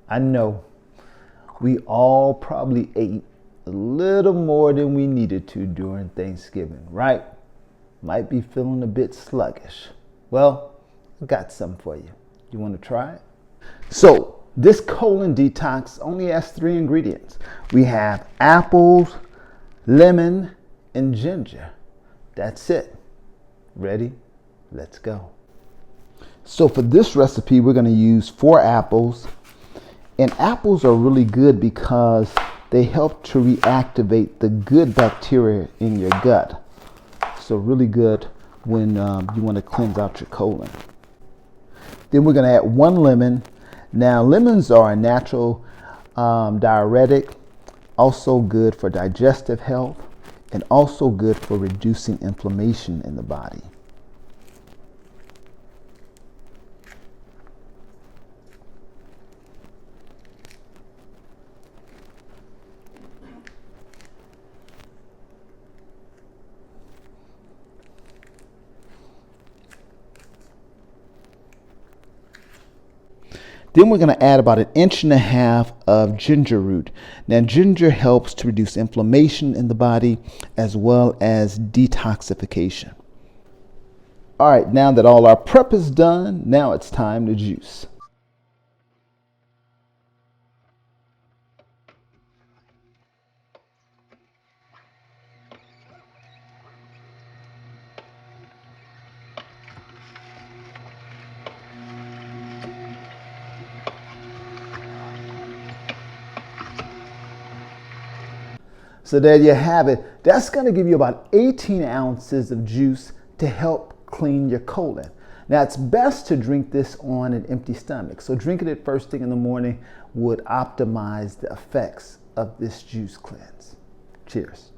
I know we all probably ate a little more than we needed to during Thanksgiving, right? Might be feeling a bit sluggish. Well, I got something for you. You want to try it? So, this colon detox only has 3 ingredients. We have apples, lemon, and ginger. That's it. Ready? Let's go. So for this recipe, we're going to use 4 apples. And apples are really good because they help to reactivate the good bacteria in your gut. So really good when you want to cleanse out your colon. Then we're going to add 1 lemon. Now lemons are a natural diuretic, also good for digestive health, and also good for reducing inflammation in the body. Then we're going to add about 1.5 inches of ginger root. Now ginger helps to reduce inflammation in the body as well as detoxification. All right, now that all our prep is done, now it's time to juice. So there you have it. That's going to give you about 18 ounces of juice to help clean your colon. Now it's best to drink this on an empty stomach. So drinking it first thing in the morning would optimize the effects of this juice cleanse. Cheers.